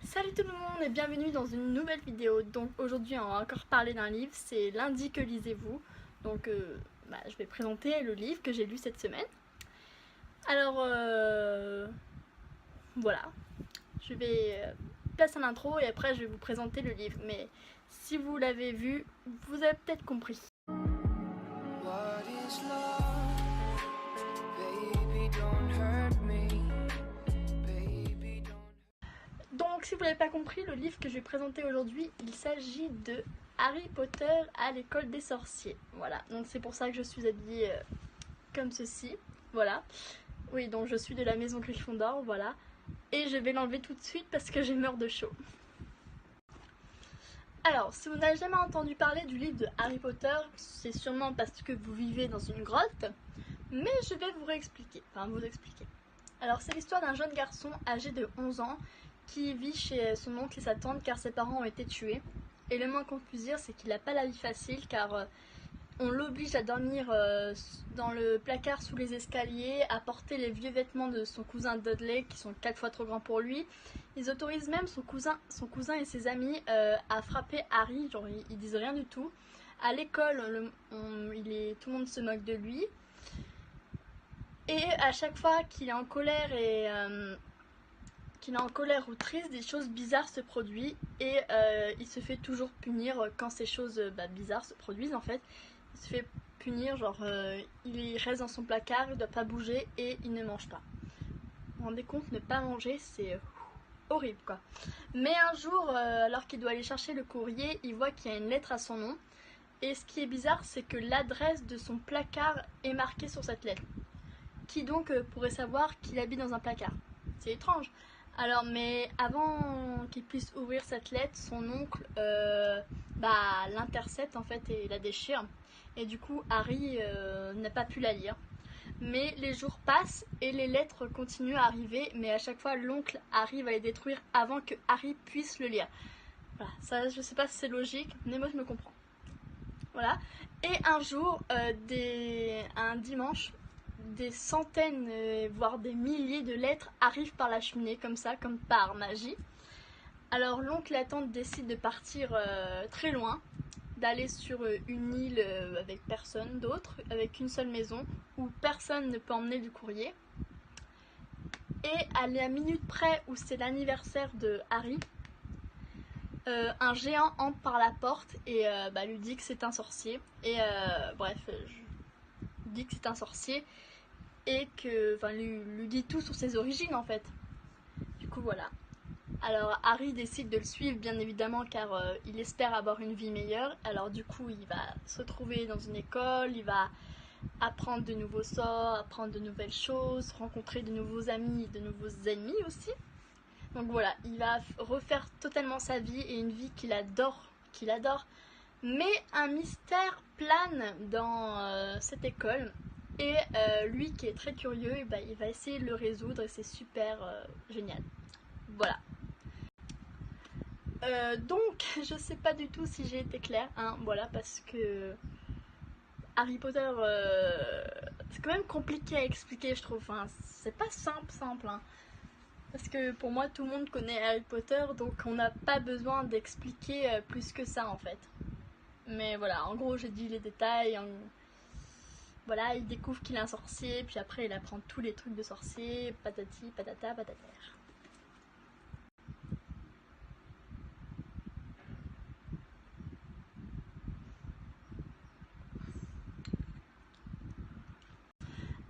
Salut tout le monde et bienvenue dans une nouvelle vidéo. Donc aujourd'hui on va encore parler d'un livre, c'est Lundi que lisez-vous. Donc je vais présenter le livre que j'ai lu cette semaine. Alors voilà, je vais passer l'intro et après je vais vous présenter le livre. Mais si vous l'avez vu, vous avez peut-être compris. What is love? Baby, don't hurt me. Donc si vous n'avez pas compris, le livre que je vais présenter aujourd'hui, il s'agit de Harry Potter à l'école des sorciers. Voilà, donc c'est pour ça que je suis habillée comme ceci. Voilà. Oui, donc je suis de la maison Gryffondor, voilà. Et je vais l'enlever tout de suite parce que j'ai meurs de chaud. Alors, si vous n'avez jamais entendu parler du livre de Harry Potter, c'est sûrement parce que vous vivez dans une grotte. Mais je vais vous réexpliquer, vous expliquer. Alors c'est l'histoire d'un jeune garçon âgé de 11 ans qui vit chez son oncle et sa tante car ses parents ont été tués. Et le moins qu'on puisse dire, c'est qu'il n'a pas la vie facile car on l'oblige à dormir dans le placard sous les escaliers, à porter les vieux vêtements de son cousin Dudley qui sont 4 fois trop grands pour lui. Ils autorisent même son cousin et ses amis à frapper Harry, genre ils disent rien du tout. À l'école, tout le monde se moque de lui. Et à chaque fois qu'il est en colère ou triste, des choses bizarres se produisent et il se fait toujours punir quand ces choses bizarres se produisent en fait. Il se fait punir, genre il reste dans son placard, il ne doit pas bouger et il ne mange pas. Vous vous rendez compte, ne pas manger c'est horrible quoi. Mais un jour, alors qu'il doit aller chercher le courrier, il voit qu'il y a une lettre à son nom. Et ce qui est bizarre, c'est que l'adresse de son placard est marquée sur cette lettre. Qui donc pourrait savoir qu'il habite dans un placard? C'est étrange. Alors, mais avant qu'il puisse ouvrir cette lettre, son oncle l'intercepte en fait et la déchire. Et du coup, Harry n'a pas pu la lire. Mais les jours passent et les lettres continuent à arriver, mais à chaque fois, l'oncle arrive à les détruire avant que Harry puisse le lire. Voilà, ça, je sais pas si c'est logique, mais moi je me comprends. Voilà. Et un jour, un dimanche, des centaines, voire des milliers de lettres arrivent par la cheminée, comme ça, comme par magie. Alors l'oncle et la tante décident de partir très loin, d'aller sur une île avec personne d'autre, avec une seule maison, où personne ne peut emmener du courrier. Et à la minute près où c'est l'anniversaire de Harry, un géant entre par la porte et lui dit que c'est un sorcier. Et dit que c'est un sorcier et que lui dit tout sur ses origines en fait. Du coup voilà. Alors Harry décide de le suivre bien évidemment car il espère avoir une vie meilleure. Alors du coup il va se retrouver dans une école, il va apprendre de nouveaux sorts, apprendre de nouvelles choses, rencontrer de nouveaux amis et de nouveaux ennemis aussi. Donc voilà, il va refaire totalement sa vie et une vie qu'il adore. Mais un mystère plane dans cette école. Et lui qui est très curieux, il va essayer de le résoudre et c'est super génial. Voilà. Donc, je sais pas du tout si j'ai été claire, voilà, parce que Harry Potter, c'est quand même compliqué à expliquer, je trouve. C'est pas simple, hein. Parce que pour moi, tout le monde connaît Harry Potter, donc on n'a pas besoin d'expliquer plus que ça, en fait. Mais voilà, en gros, j'ai dit les détails. Voilà, il découvre qu'il est un sorcier, puis après, il apprend tous les trucs de sorcier, patati, patata, patatère.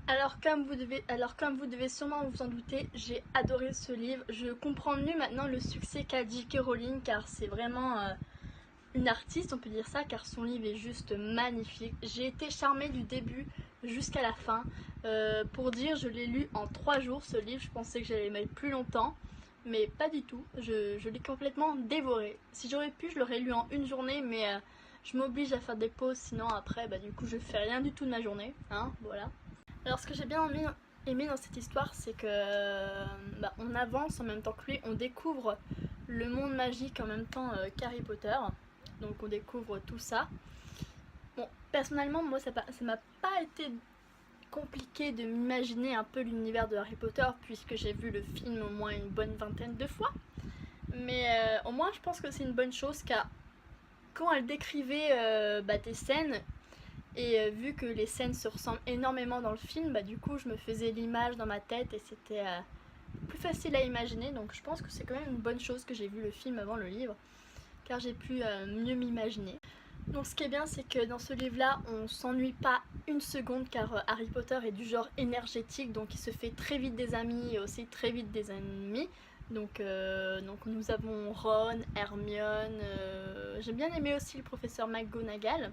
Alors comme vous devez sûrement vous en douter, j'ai adoré ce livre. Je comprends mieux maintenant le succès qu'a J.K. Rowling car c'est vraiment une artiste, on peut dire ça, car son livre est juste magnifique. J'ai été charmée du début jusqu'à la fin. Pour dire, je l'ai lu en 3 jours ce livre, je pensais que j'allais mettre plus longtemps, mais pas du tout. Je l'ai complètement dévoré. Si j'aurais pu, je l'aurais lu en une journée, mais je m'oblige à faire des pauses, sinon après, du coup, je fais rien du tout de ma journée, voilà. Alors ce que j'ai bien aimé dans cette histoire, c'est que on avance en même temps que lui, on découvre le monde magique en même temps qu'Harry Potter, donc on découvre tout ça. Bon, personnellement, moi ça m'a pas été compliqué de m'imaginer un peu l'univers de Harry Potter puisque j'ai vu le film au moins une bonne vingtaine de fois. Mais au moins je pense que c'est une bonne chose car quand elle décrivait des scènes, et vu que les scènes se ressemblent énormément dans le film, bah du coup je me faisais l'image dans ma tête et c'était plus facile à imaginer. Donc je pense que c'est quand même une bonne chose que j'ai vu le film avant le livre, car j'ai pu mieux m'imaginer. Donc ce qui est bien, c'est que dans ce livre-là, on s'ennuie pas une seconde, car Harry Potter est du genre énergétique, donc il se fait très vite des amis et aussi très vite des ennemis. Donc nous avons Ron, Hermione, j'ai bien aimé aussi le professeur McGonagall,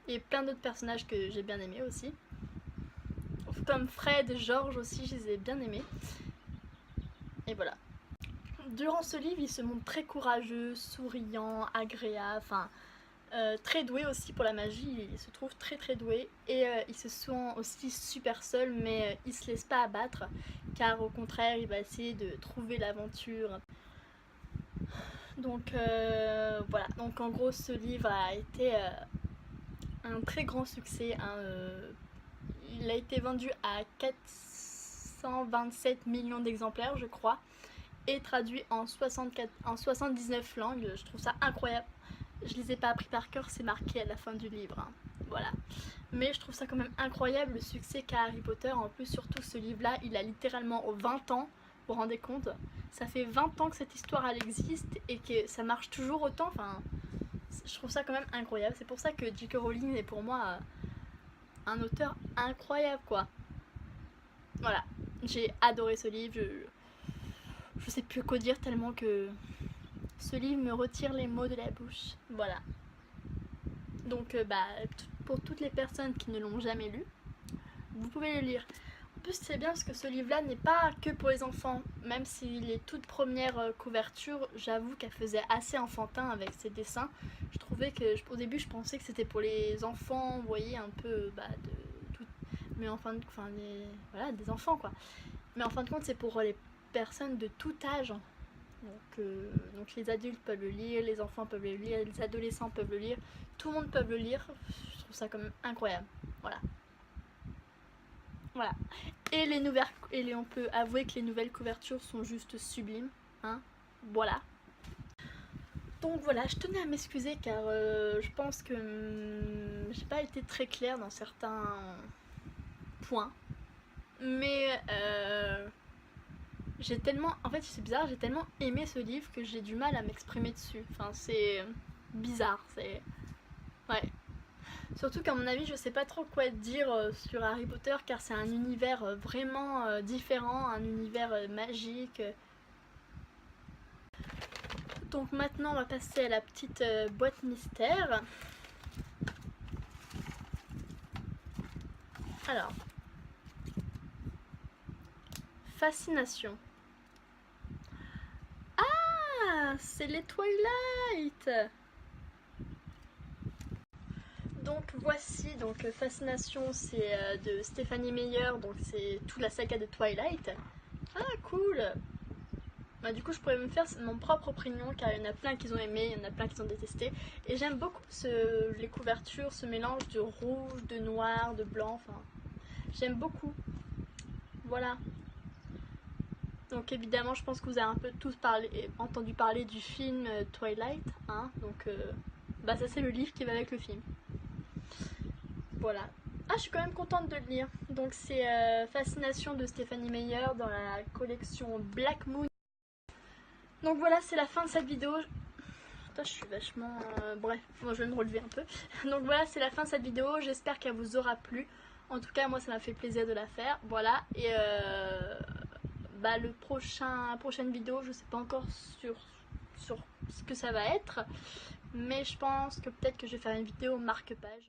et plein d'autres personnages que j'ai bien aimés aussi. Comme Fred, George aussi, je les ai bien aimés. Et voilà. Durant ce livre, il se montre très courageux, souriant, agréable, enfin très doué aussi pour la magie, il se trouve très doué et il se sent aussi super seul, mais il se laisse pas abattre car au contraire il va essayer de trouver l'aventure. Donc voilà, donc en gros ce livre a été un très grand succès, hein, il a été vendu à 427 millions d'exemplaires je crois, et traduit en 79 langues. Je trouve ça incroyable. Je les ai pas appris par cœur, c'est marqué à la fin du livre, hein. Voilà. Mais je trouve ça quand même incroyable le succès qu'a Harry Potter. En plus, surtout ce livre-là, il a littéralement 20 ans, vous vous rendez compte? Ça fait 20 ans que cette histoire elle existe et que ça marche toujours autant. Enfin, je trouve ça quand même incroyable. C'est pour ça que J.K. Rowling est pour moi un auteur incroyable, quoi. Voilà. J'ai adoré ce livre. Je sais plus quoi dire tellement que ce livre me retire les mots de la bouche. Voilà. Donc pour toutes les personnes qui ne l'ont jamais lu, vous pouvez le lire. En plus c'est bien parce que ce livre-là n'est pas que pour les enfants. Même si les toutes premières couvertures, j'avoue qu'elles faisaient assez enfantin avec ses dessins. Je trouvais que, au début je pensais que c'était pour les enfants, vous voyez, un peu de tout. Mais voilà, des enfants quoi. Mais en fin de compte c'est pour les personnes de tout âge. Donc les adultes peuvent le lire, les enfants peuvent le lire, les adolescents peuvent le lire, tout le monde peut le lire. Je trouve ça quand même incroyable. Voilà. Voilà. Et on peut avouer que les nouvelles couvertures sont juste sublimes. Hein, voilà. Donc voilà, je tenais à m'excuser car je pense que j'ai pas été très claire dans certains points. Mais j'ai tellement, en fait c'est bizarre, j'ai tellement aimé ce livre que j'ai du mal à m'exprimer dessus. Enfin c'est bizarre, c'est... Ouais. Surtout qu'à mon avis je sais pas trop quoi dire sur Harry Potter car c'est un univers vraiment différent, un univers magique. Donc maintenant on va passer à la petite boîte mystère. Alors, fascination. Ah, c'est les Twilight. Donc voici, donc Fascination c'est de Stephanie Meyer, donc c'est toute la saga de Twilight. Ah cool. Bah, du coup je pourrais me faire mon propre opinion car il y en a plein qui ont aimé, il y en a plein qui ont détesté. Et j'aime beaucoup les couvertures, ce mélange de rouge, de noir, de blanc, enfin j'aime beaucoup. Voilà. Donc évidemment je pense que vous avez un peu tous entendu parler du film Twilight, hein. Donc ça c'est le livre qui va avec le film. Voilà. Ah, je suis quand même contente de le lire. Donc c'est Fascination de Stephanie Meyer dans la collection Black Moon. Donc voilà, c'est la fin de cette vidéo. Putain, je suis vachement... bref, moi je vais me relever un peu. Donc voilà, c'est la fin de cette vidéo. J'espère qu'elle vous aura plu. En tout cas, moi ça m'a fait plaisir de la faire. Voilà. Et prochaine vidéo, je sais pas encore sur ce que ça va être. Mais je pense que peut-être que je vais faire une vidéo marque-page.